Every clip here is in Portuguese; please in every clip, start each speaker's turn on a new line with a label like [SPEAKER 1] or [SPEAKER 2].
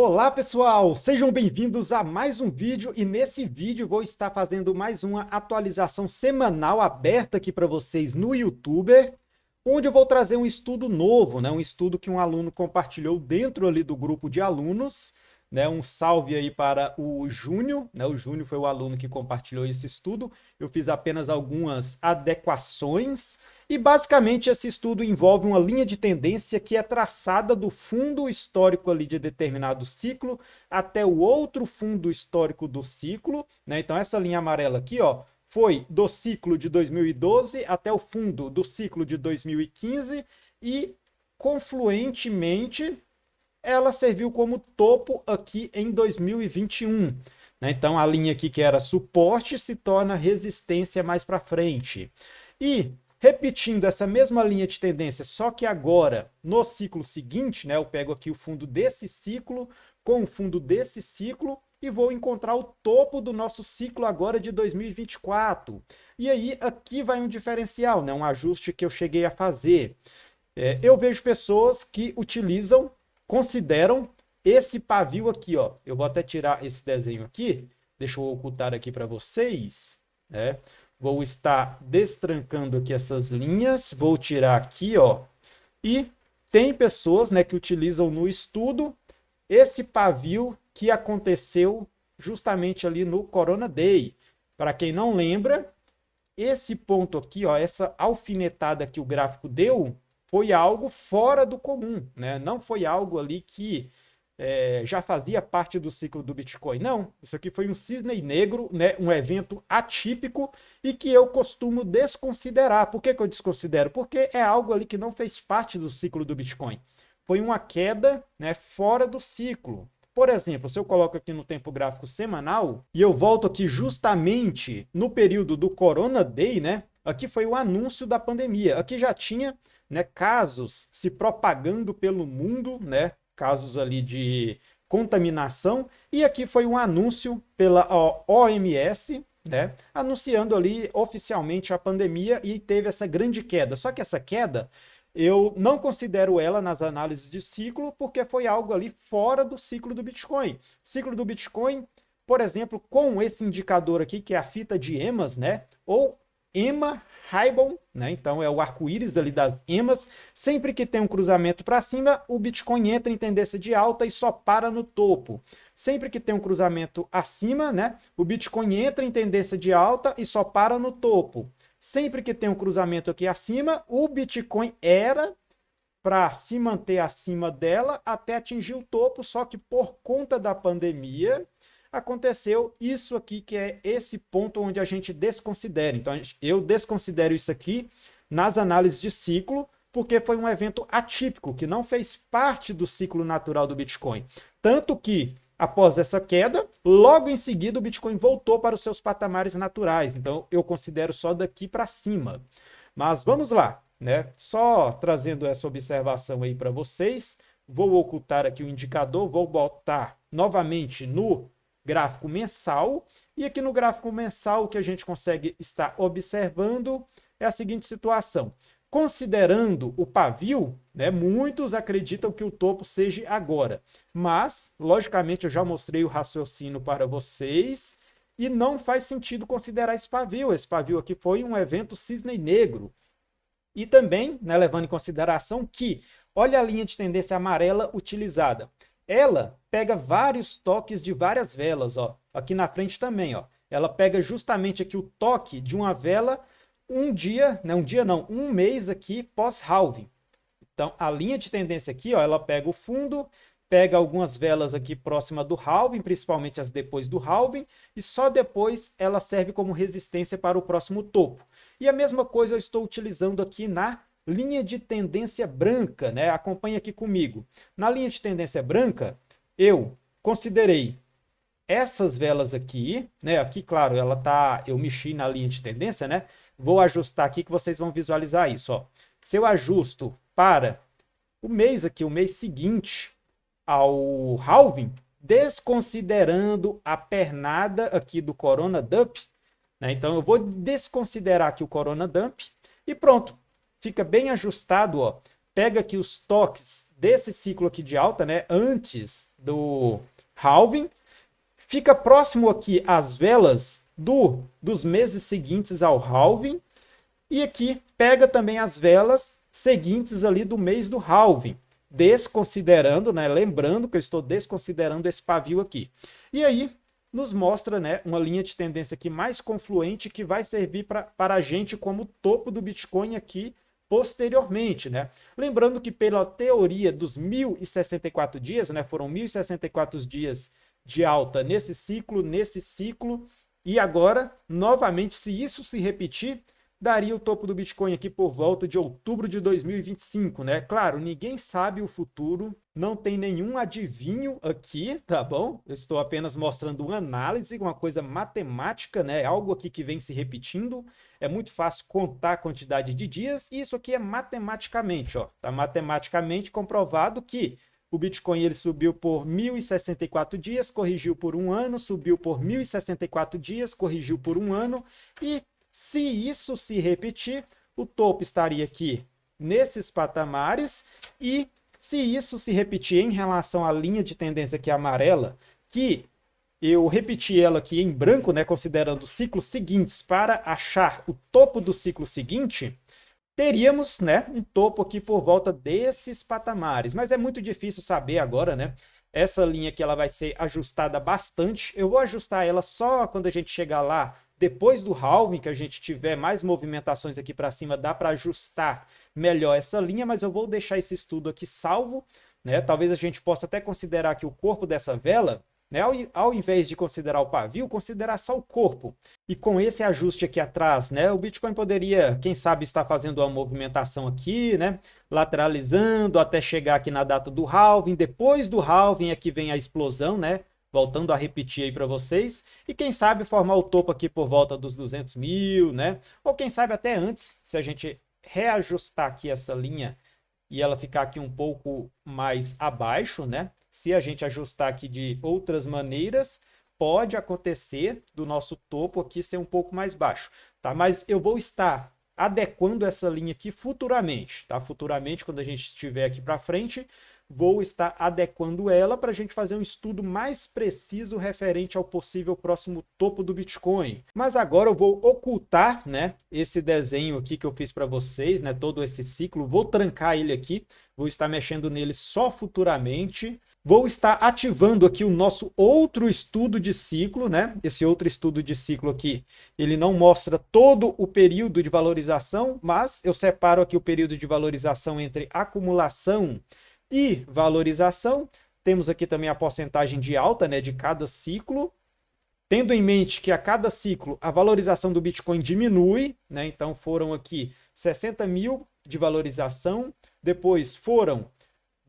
[SPEAKER 1] Olá pessoal, sejam bem-vindos a mais um vídeo e nesse vídeo vou estar fazendo mais uma atualização semanal aberta aqui para vocês no YouTube, onde eu vou trazer um estudo novo, né? Um estudo que um aluno compartilhou dentro ali do grupo de alunos, né? Um salve aí para o Júnior, né? O Júnior foi o aluno que compartilhou esse estudo. Eu fiz apenas algumas adequações. E basicamente esse estudo envolve uma linha de tendência que é traçada do fundo histórico ali de determinado ciclo até o outro fundo histórico do ciclo, né? Então essa linha amarela aqui, ó, foi do ciclo de 2012 até o fundo do ciclo de 2015 e confluentemente ela serviu como topo aqui em 2021. Né? Então a linha aqui que era suporte se torna resistência mais para frente. E repetindo essa mesma linha de tendência, só que agora no ciclo seguinte, né, eu pego aqui o fundo desse ciclo com o fundo desse ciclo e vou encontrar o topo do nosso ciclo agora de 2024. E aí aqui vai um diferencial, né, um ajuste que eu cheguei a fazer. Eu vejo pessoas que utilizam, consideram esse pavio aqui, ó. Eu vou até tirar esse desenho aqui, deixa eu ocultar aqui para vocês, né? Vou estar destrancando aqui essas linhas, vou tirar aqui, ó. E tem pessoas, né, que utilizam no estudo esse pavio que aconteceu justamente ali no Corona Day. Para quem não lembra, esse ponto aqui, ó, essa alfinetada que o gráfico deu, foi algo fora do comum, né? Não foi algo ali que já fazia parte do ciclo do Bitcoin. Não, isso aqui foi um cisne negro, né? Um evento atípico e que eu costumo desconsiderar. Por que eu desconsidero? Porque é algo ali que não fez parte do ciclo do Bitcoin. Foi uma queda, né, fora do ciclo. Por exemplo, se eu coloco aqui no tempo gráfico semanal e eu volto aqui justamente no período do Corona Day, né? Aqui foi o anúncio da pandemia. Aqui já tinha, né, casos se propagando pelo mundo, né? Casos ali de contaminação, e aqui foi um anúncio pela OMS, né, anunciando ali oficialmente a pandemia e teve essa grande queda. Só que essa queda, eu não considero ela nas análises de ciclo, porque foi algo ali fora do ciclo do Bitcoin. O ciclo do Bitcoin, por exemplo, com esse indicador aqui, que é a fita de EMAs, né, ou EMA Ribbon, né? Então é o arco-íris ali das EMAs. Sempre que tem um cruzamento para cima, o Bitcoin entra em tendência de alta e só para no topo. Sempre que tem um cruzamento acima, né, o Bitcoin entra em tendência de alta e só para no topo. Sempre que tem um cruzamento aqui acima, o Bitcoin era para se manter acima dela até atingir o topo, só que por conta da pandemia aconteceu isso aqui, que é esse ponto onde a gente desconsidera. Então, eu desconsidero isso aqui nas análises de ciclo, porque foi um evento atípico, que não fez parte do ciclo natural do Bitcoin. Tanto que, após essa queda, logo em seguida o Bitcoin voltou para os seus patamares naturais. Então, eu considero só daqui para cima. Mas vamos lá, né? Só trazendo essa observação aí para vocês. Vou ocultar aqui o indicador, vou botar novamente no gráfico mensal, e aqui no gráfico mensal o que a gente consegue estar observando é a seguinte situação. Considerando o pavio, né, muitos acreditam que o topo seja agora, mas, logicamente, eu já mostrei o raciocínio para vocês e não faz sentido considerar esse pavio. Esse pavio aqui foi um evento cisne negro. E também, né, levando em consideração que, olha a linha de tendência amarela utilizada. Ela pega vários toques de várias velas, ó. Aqui na frente também, ó. Ela pega justamente aqui o toque de uma vela um mês aqui pós-halving. Então, a linha de tendência aqui, ó, ela pega o fundo, pega algumas velas aqui próxima do halving, principalmente as depois do halving, e só depois ela serve como resistência para o próximo topo. E a mesma coisa eu estou utilizando aqui na linha de tendência branca, né? Acompanhe aqui comigo. Na linha de tendência branca, eu considerei essas velas aqui, né? Aqui, claro, eu mexi na linha de tendência, né? Vou ajustar aqui que vocês vão visualizar isso, ó. Se eu ajusto para o mês aqui, o mês seguinte ao halving, desconsiderando a pernada aqui do Corona Dump, né? Então eu vou desconsiderar aqui o Corona Dump e pronto. Fica bem ajustado, ó. pega aqui os toques desse ciclo aqui de alta, né, antes do halving, fica próximo aqui às velas dos meses seguintes ao halving, e aqui pega também as velas seguintes ali do mês do halving, desconsiderando, né, lembrando que eu estou desconsiderando esse pavio aqui. E aí nos mostra, né, uma linha de tendência aqui mais confluente que vai servir para a gente como topo do Bitcoin aqui posteriormente, né? Lembrando que pela teoria dos 1064 dias, né, foram 1064 dias de alta nesse ciclo, e agora, novamente, se isso se repetir, daria o topo do Bitcoin aqui por volta de outubro de 2025, né? Claro, ninguém sabe o futuro, não tem nenhum adivinho aqui, tá bom? Eu estou apenas mostrando uma análise, uma coisa matemática, né? Algo aqui que vem se repetindo. É muito fácil contar a quantidade de dias, e isso aqui é matematicamente, ó. Tá matematicamente comprovado que o Bitcoin ele subiu por 1064 dias, corrigiu por um ano, subiu por 1064 dias, corrigiu por um ano, e se isso se repetir, o topo estaria aqui nesses patamares, e se isso se repetir em relação à linha de tendência aqui amarela, que eu repeti ela aqui em branco, né, considerando ciclos seguintes para achar o topo do ciclo seguinte, teríamos, né, um topo aqui por volta desses patamares, mas é muito difícil saber agora, né? Essa linha aqui ela vai ser ajustada bastante. Eu vou ajustar ela só quando a gente chegar lá, depois do halving, que a gente tiver mais movimentações aqui para cima, dá para ajustar melhor essa linha, mas eu vou deixar esse estudo aqui salvo, né? Talvez a gente possa até considerar que o corpo dessa vela, né, ao invés de considerar o pavio, considerar só o corpo. E com esse ajuste aqui atrás, né, o Bitcoin poderia, quem sabe, estar fazendo uma movimentação aqui, né, lateralizando até chegar aqui na data do halving. Depois do halving é que vem a explosão, né, voltando a repetir aí para vocês. E quem sabe formar o topo aqui por volta dos 200 mil, né, ou quem sabe até antes, se a gente reajustar aqui essa linha e ela ficar aqui um pouco mais abaixo, né? Se a gente ajustar aqui de outras maneiras, pode acontecer do nosso topo aqui ser um pouco mais baixo, tá? Mas eu vou estar adequando essa linha aqui futuramente, tá? Futuramente, quando a gente estiver aqui para frente, vou estar adequando ela para a gente fazer um estudo mais preciso referente ao possível próximo topo do Bitcoin. Mas agora eu vou ocultar, né, esse desenho aqui que eu fiz para vocês, né, todo esse ciclo, vou trancar ele aqui, vou estar mexendo nele só futuramente. Vou estar ativando aqui o nosso outro estudo de ciclo, né? Esse outro estudo de ciclo aqui, ele não mostra todo o período de valorização, mas eu separo aqui o período de valorização entre acumulação e valorização. Temos aqui também a porcentagem de alta, né, de cada ciclo, tendo em mente que a cada ciclo a valorização do Bitcoin diminui, né? Então foram aqui 60 mil de valorização, depois foram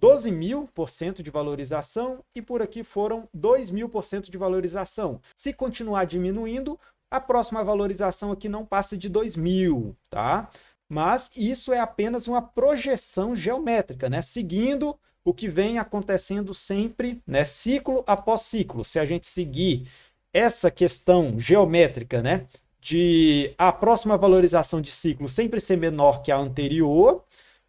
[SPEAKER 1] 12.000% de valorização e por aqui foram 2.000% de valorização. Se continuar diminuindo, a próxima valorização aqui não passa de 2.000, tá? Mas isso é apenas uma projeção geométrica, né? Seguindo o que vem acontecendo sempre, né? Ciclo após ciclo. Se a gente seguir essa questão geométrica, né, de a próxima valorização de ciclo sempre ser menor que a anterior,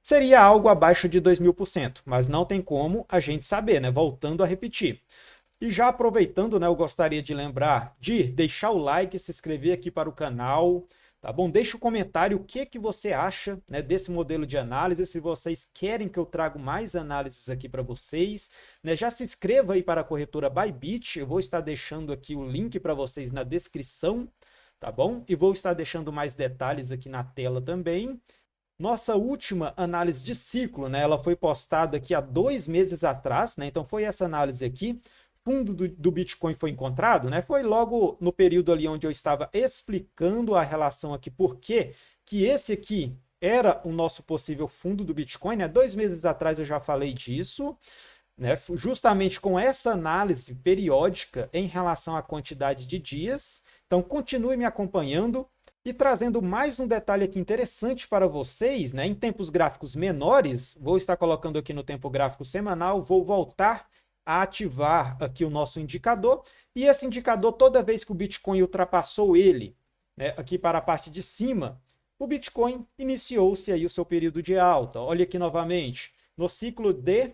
[SPEAKER 1] seria algo abaixo de 2.000%, mas não tem como a gente saber, né? Voltando a repetir. E já aproveitando, né, eu gostaria de lembrar de deixar o like, se inscrever aqui para o canal, tá bom? Deixa o comentário o que você acha, né, desse modelo de análise, se vocês querem que eu traga mais análises aqui para vocês, né? Já se inscreva aí para a corretora Bybit, eu vou estar deixando aqui o link para vocês na descrição, tá bom? E vou estar deixando mais detalhes aqui na tela também. Nossa última análise de ciclo, né, ela foi postada aqui há 2 meses atrás, né, então foi essa análise aqui. Fundo do Bitcoin foi encontrado, né, foi logo no período ali onde eu estava explicando a relação aqui, por que esse aqui era o nosso possível fundo do Bitcoin, né, 2 meses atrás eu já falei disso, né, justamente com essa análise periódica em relação à quantidade de dias. Então continue me acompanhando. E trazendo mais um detalhe aqui interessante para vocês, né? Em tempos gráficos menores, vou estar colocando aqui no tempo gráfico semanal, vou voltar a ativar aqui o nosso indicador, e esse indicador, toda vez que o Bitcoin ultrapassou ele, né, aqui para a parte de cima, o Bitcoin iniciou-se aí o seu período de alta. Olha aqui novamente, no ciclo de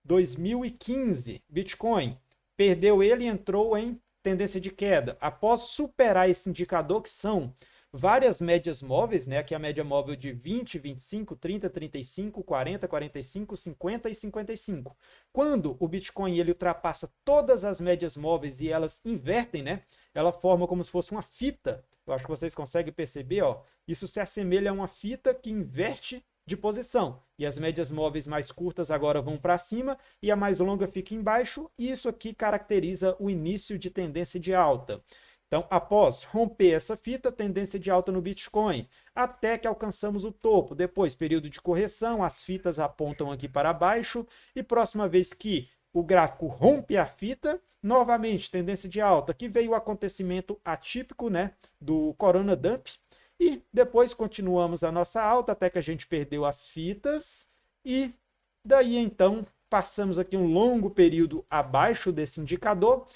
[SPEAKER 1] 2015, Bitcoin perdeu ele e entrou em tendência de queda. Após superar esse indicador, que são várias médias móveis, né? Aqui a média móvel de 20, 25, 30, 35, 40, 45, 50 e 55. Quando o Bitcoin ele ultrapassa todas as médias móveis e elas invertem, né? Ela forma como se fosse uma fita. Eu acho que vocês conseguem perceber, ó. Isso se assemelha a uma fita que inverte de posição. E as médias móveis mais curtas agora vão para cima e a mais longa fica embaixo. E isso aqui caracteriza o início de tendência de alta. Então, após romper essa fita, tendência de alta no Bitcoin, até que alcançamos o topo. Depois, período de correção, as fitas apontam aqui para baixo. E próxima vez que o gráfico rompe a fita, novamente, tendência de alta. Aqui veio o acontecimento atípico, né, do Corona Dump. E depois continuamos a nossa alta até que a gente perdeu as fitas. E daí, então, passamos aqui um longo período abaixo desse indicador.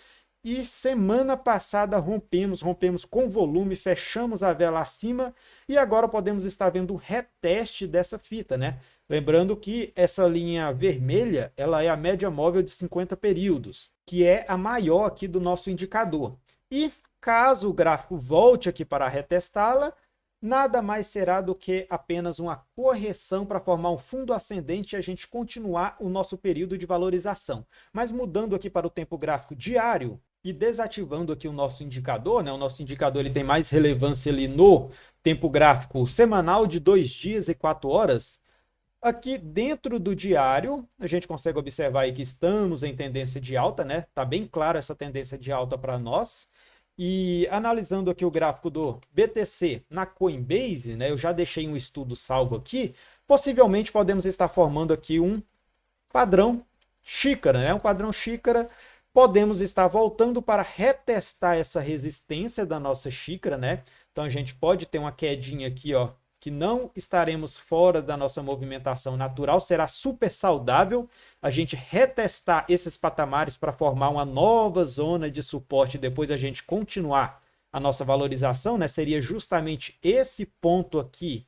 [SPEAKER 1] E semana passada rompemos com volume, fechamos a vela acima e agora podemos estar vendo o reteste dessa fita, né? Lembrando que essa linha vermelha, ela é a média móvel de 50 períodos, que é a maior aqui do nosso indicador. E caso o gráfico volte aqui para retestá-la, nada mais será do que apenas uma correção para formar um fundo ascendente e a gente continuar o nosso período de valorização. Mas mudando aqui para o tempo gráfico diário, e desativando aqui o nosso indicador, né? O nosso indicador ele tem mais relevância ali no tempo gráfico semanal de 2 dias e 4 horas. Aqui dentro do diário, a gente consegue observar aí que estamos em tendência de alta, né? Tá bem clara essa tendência de alta para nós. E analisando aqui o gráfico do BTC na Coinbase, né? Eu já deixei um estudo salvo aqui. Possivelmente podemos estar formando aqui um padrão xícara, né? Um padrão xícara. Podemos estar voltando para retestar essa resistência da nossa xícara, né? Então a gente pode ter uma quedinha aqui, ó, que não estaremos fora da nossa movimentação natural, será super saudável a gente retestar esses patamares para formar uma nova zona de suporte e depois a gente continuar a nossa valorização, né? Seria justamente esse ponto aqui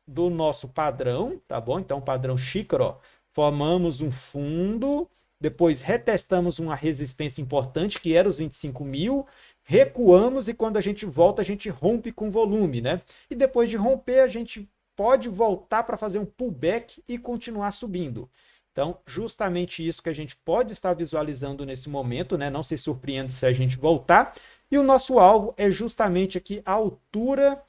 [SPEAKER 1] do nosso padrão, tá bom? Então padrão xícara, ó, formamos um fundo. Depois retestamos uma resistência importante, que era os 25 mil, recuamos e quando a gente volta, a gente rompe com volume, né? E depois de romper, a gente pode voltar para fazer um pullback e continuar subindo. Então, justamente isso que a gente pode estar visualizando nesse momento, né? Não se surpreenda se a gente voltar. E o nosso alvo é justamente aqui a altura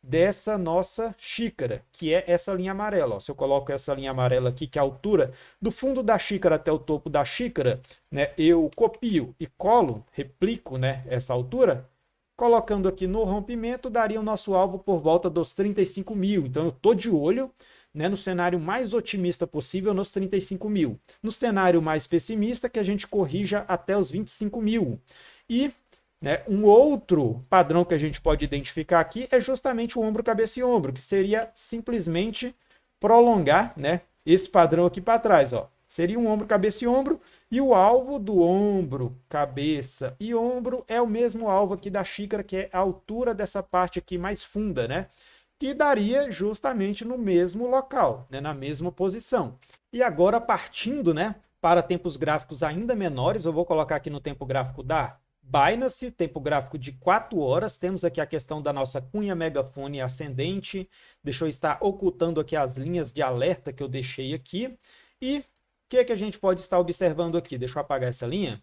[SPEAKER 1] dessa nossa xícara, que é essa linha amarela. Ó. Se eu coloco essa linha amarela aqui, que é a altura do fundo da xícara até o topo da xícara, né, eu copio e colo, replico, né, essa altura, colocando aqui no rompimento, daria o nosso alvo por volta dos 35 mil. Então eu estou de olho, né, no cenário mais otimista possível, nos 35 mil. No cenário mais pessimista, que a gente corrija até os 25 mil. E né, um outro padrão que a gente pode identificar aqui é justamente o ombro, cabeça e ombro, que seria simplesmente prolongar, né, esse padrão aqui para trás. Ó. Seria um ombro, cabeça e ombro, e o alvo do ombro, cabeça e ombro é o mesmo alvo aqui da xícara, que é a altura dessa parte aqui mais funda, né, que daria justamente no mesmo local, né, na mesma posição. E agora partindo, né, para tempos gráficos ainda menores, eu vou colocar aqui no tempo gráfico da Binance, tempo gráfico de 4 horas, temos aqui a questão da nossa cunha megafone ascendente, deixa eu estar ocultando aqui as linhas de alerta que eu deixei aqui, e o que a gente pode estar observando aqui? Deixa eu apagar essa linha.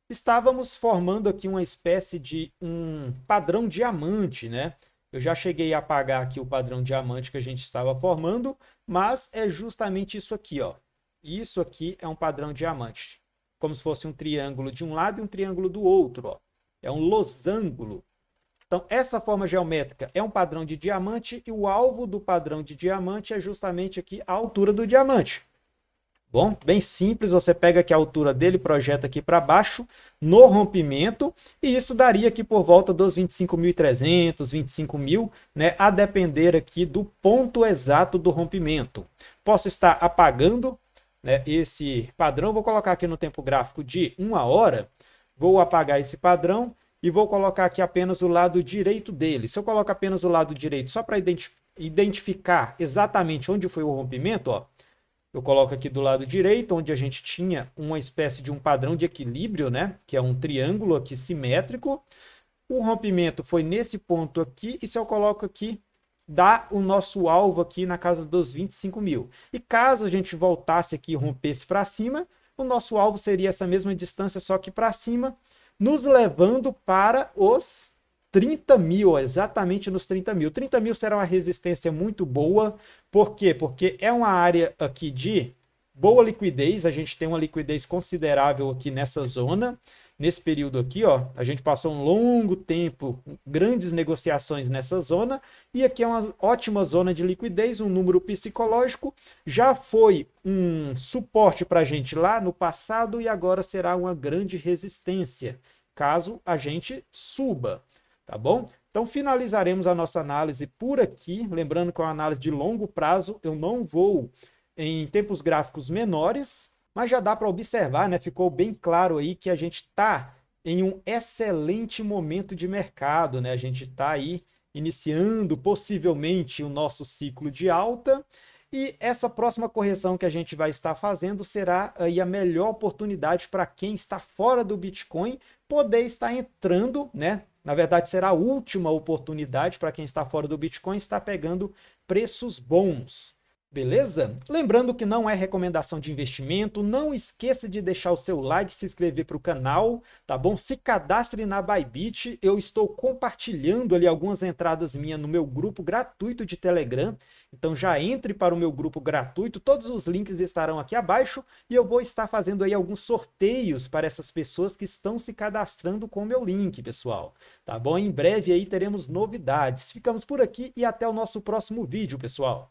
[SPEAKER 1] Estávamos formando aqui uma espécie de um padrão diamante, né? Eu já cheguei a apagar aqui o padrão diamante que a gente estava formando, mas é justamente isso aqui, ó. Isso aqui é um padrão diamante. Como se fosse um triângulo de um lado e um triângulo do outro. Ó. É um losango. Então, essa forma geométrica é um padrão de diamante e o alvo do padrão de diamante é justamente aqui a altura do diamante. Bom, bem simples, você pega aqui a altura dele, projeta aqui para baixo no rompimento e isso daria aqui por volta dos 25.300, 25 mil, né, a depender aqui do ponto exato do rompimento. Posso estar apagando, né, esse padrão, vou colocar aqui no tempo gráfico de 1 hora, vou apagar esse padrão e vou colocar aqui apenas o lado direito dele. Se eu coloco apenas o lado direito só para identificar exatamente onde foi o rompimento, ó, eu coloco aqui do lado direito, onde a gente tinha uma espécie de um padrão de equilíbrio, né? Que é um triângulo aqui simétrico. O rompimento foi nesse ponto aqui, e se eu coloco aqui, dá o nosso alvo aqui na casa dos 25 mil. E caso a gente voltasse aqui e rompesse para cima, o nosso alvo seria essa mesma distância, só que para cima, nos levando para os 30 mil, exatamente nos 30 mil. 30 mil será uma resistência muito boa. Por quê? Porque é uma área aqui de boa liquidez, a gente tem uma liquidez considerável aqui nessa zona. Nesse período aqui, ó, a gente passou um longo tempo, grandes negociações nessa zona, e aqui é uma ótima zona de liquidez, um número psicológico, já foi um suporte para a gente lá no passado e agora será uma grande resistência, caso a gente suba, tá bom? Então finalizaremos a nossa análise por aqui, lembrando que é uma análise de longo prazo, eu não vou em tempos gráficos menores, mas já dá para observar, né? Ficou bem claro aí que a gente está em um excelente momento de mercado, né? A gente está aí iniciando possivelmente o nosso ciclo de alta e essa próxima correção que a gente vai estar fazendo será aí a melhor oportunidade para quem está fora do Bitcoin poder estar entrando, né? Na verdade, será a última oportunidade para quem está fora do Bitcoin estar pegando preços bons. Beleza? Lembrando que não é recomendação de investimento, não esqueça de deixar o seu like, se inscrever para o canal, tá bom? Se cadastre na Bybit, eu estou compartilhando ali algumas entradas minhas no meu grupo gratuito de Telegram, então já entre para o meu grupo gratuito, todos os links estarão aqui abaixo e eu vou estar fazendo aí alguns sorteios para essas pessoas que estão se cadastrando com o meu link, pessoal, tá bom? Em breve aí teremos novidades. Ficamos por aqui e até o nosso próximo vídeo, pessoal.